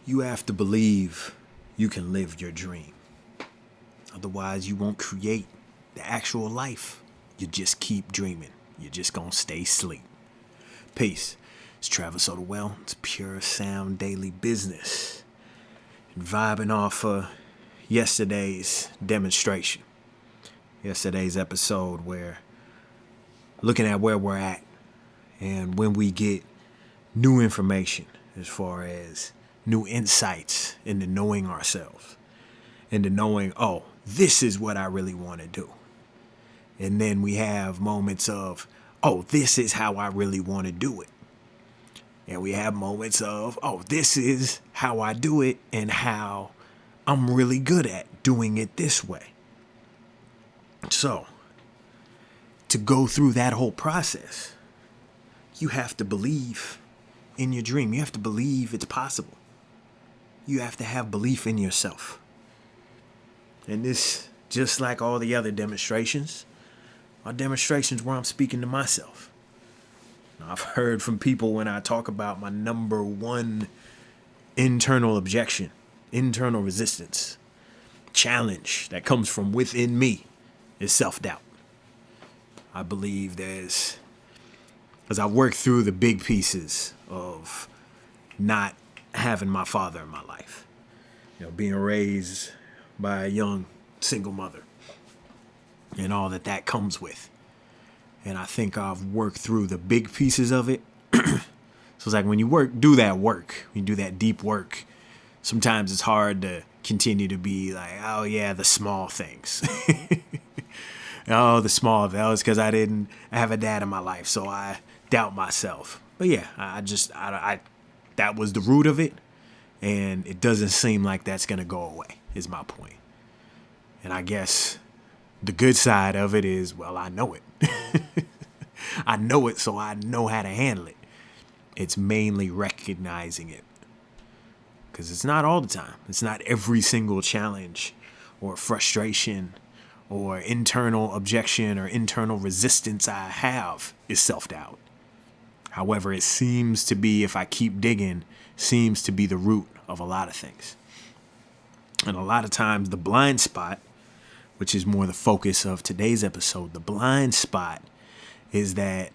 You have to believe you can live your dream. Otherwise, you won't create the actual life. You just keep dreaming. You're just gonna stay asleep. Peace. It's Travis Odewell. It's Pure Sound Daily Business. And vibing off yesterday's demonstration. Yesterday's episode where looking at where we're at and when we get new information as far as new insights into knowing ourselves, into knowing, oh, this is what I really want to do. And then we have moments of, oh, this is how I really want to do it. And we have moments of, oh, this is how I do it and how I'm really good at doing it this way. So, to go through that whole process, you have to believe in your dream. You have to believe it's possible. You have to have belief in yourself. And this, just like all the other demonstrations, are demonstrations where I'm speaking to myself. Now, I've heard from people when I talk about my number one internal objection, internal resistance, challenge that comes from within me is self-doubt. I believe as I work through the big pieces of not having my father in my life, being raised by a young single mother and all that comes with. And I think I've worked through the big pieces of it. So it's like when you do that work, when you do that deep work, sometimes it's hard to continue to be like, oh yeah, the small things. Oh, the small things. Oh, it's because I have a dad in my life, so I doubt myself. But yeah, I that was the root of it. And it doesn't seem like that's going to go away, is my point. And I guess the good side of it is, well, I know it. I know it, so I know how to handle it. It's mainly recognizing it. Because it's not all the time. It's not every single challenge or frustration or internal objection or internal resistance I have is self-doubt. However, it seems to be, if I keep digging, seems to be the root of a lot of things. And a lot of times the blind spot, which is more the focus of today's episode, the blind spot is that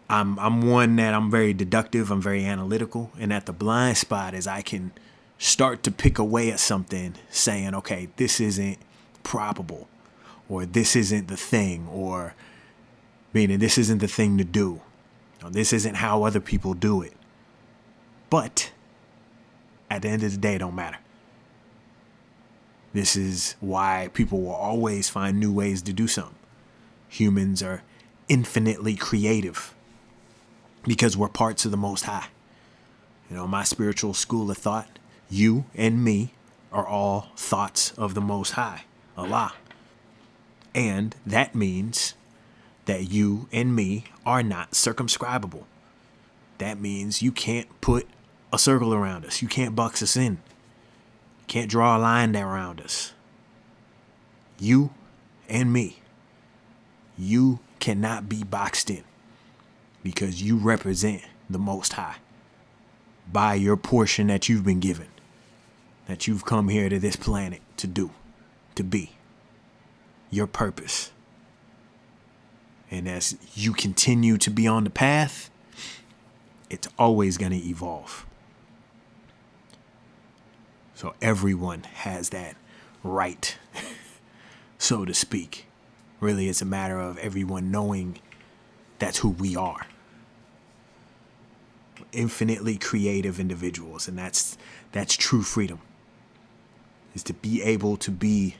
I'm one that I'm very deductive, I'm very analytical, and at the blind spot is I can start to pick away at something saying, okay, this isn't probable, or this isn't the thing, or meaning this isn't the thing to do, or this isn't how other people do it. But at the end of the day, it don't matter. This is why people will always find new ways to do something. Humans are infinitely creative because we're parts of the Most High. My spiritual school of thought, you and me are all thoughts of the Most High, Allah. And that means that you and me are not circumscribable. That means you can't put a circle around us. You can't box us in. Can't draw a line around us. You and me. You cannot be boxed in because you represent the Most High by your portion that you've been given, that you've come here to this planet to do, to be, your purpose. And as you continue to be on the path, it's always going to evolve. So everyone has that right, so to speak. Really, it's a matter of everyone knowing that's who we are. Infinitely creative individuals, and that's true freedom, is to be able to be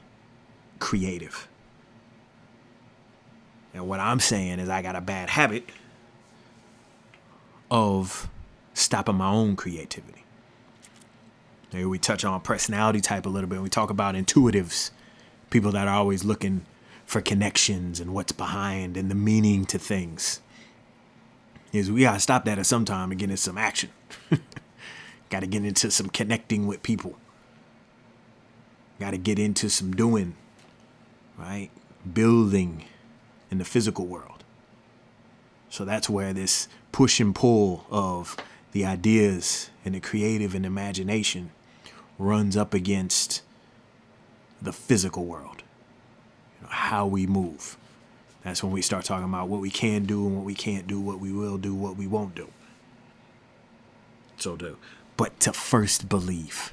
creative. And what I'm saying is I got a bad habit of stopping my own creativity. Maybe we touch on personality type a little bit. We talk about intuitives, people that are always looking for connections and what's behind and the meaning to things. Is we gotta stop that at some time and get into some action. Gotta get into some connecting with people. Gotta get into some doing, right? Building in the physical world. So that's where this push and pull of the ideas and the creative and imagination runs up against the physical world, how we move. That's when we start talking about what we can do and what we can't do, what we will do, what we won't do. But to first believe.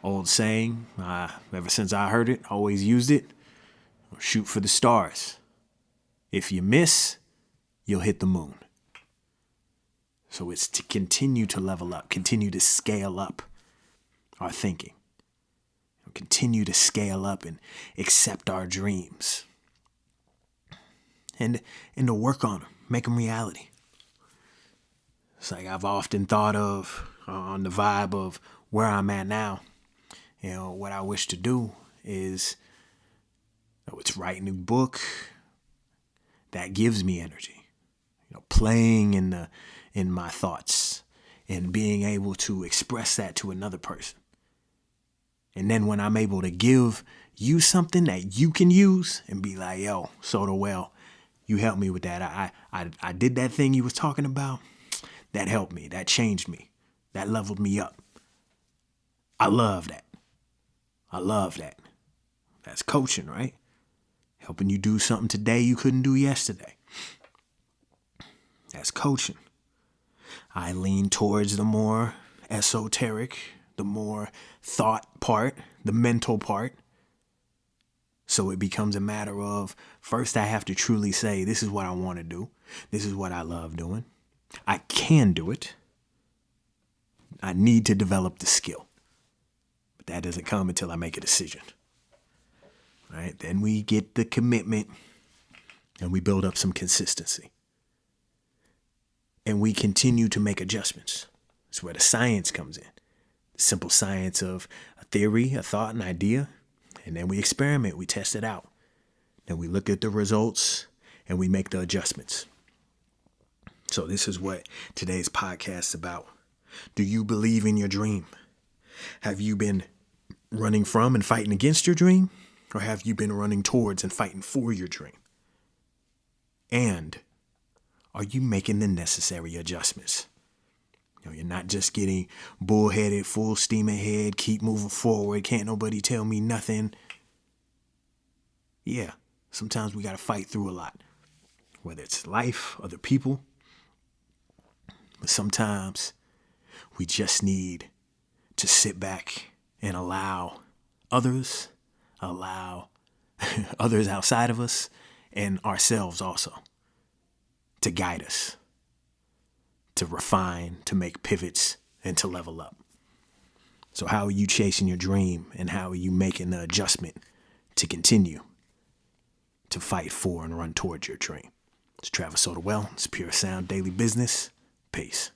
Old saying, ever since I heard it, always used it. Shoot for the stars. If you miss, you'll hit the moon. So it's to continue to level up, continue to scale up our thinking. Continue to scale up and accept our dreams. And to work on them, make them reality. It's like I've often thought of on the vibe of where I'm at now. What I wish to do is, it's writing a book that gives me energy. Playing in my thoughts and being able to express that to another person. And then when I'm able to give you something that you can use and be like, yo, Soda Well, you helped me with that. I did that thing you was talking about. That helped me. That changed me. That leveled me up. I love that. That's coaching, right? Helping you do something today you couldn't do yesterday. That's coaching. I lean towards the more esoteric, the more thought part, the mental part. So it becomes a matter of, first I have to truly say, this is what I want to do. This is what I love doing. I can do it. I need to develop the skill. But that doesn't come until I make a decision. Right? Then we get the commitment and we build up some consistency. And we continue to make adjustments. That's where the science comes in. The simple science of a theory, a thought, an idea. And then we experiment, we test it out. Then we look at the results and we make the adjustments. So this is what today's podcast is about. Do you believe in your dream? Have you been running from and fighting against your dream? Or have you been running towards and fighting for your dream? And are you making the necessary adjustments? You're not just getting bullheaded, full steam ahead, keep moving forward, can't nobody tell me nothing. Yeah, sometimes we got to fight through a lot. Whether it's life, other people. But sometimes we just need to sit back and allow others outside of us and ourselves also to guide us, to refine, to make pivots, and to level up. So how are you chasing your dream, and how are you making the adjustment to continue to fight for and run towards your dream? It's Travis Soda Well. It's Pure Sound Daily Business. Peace.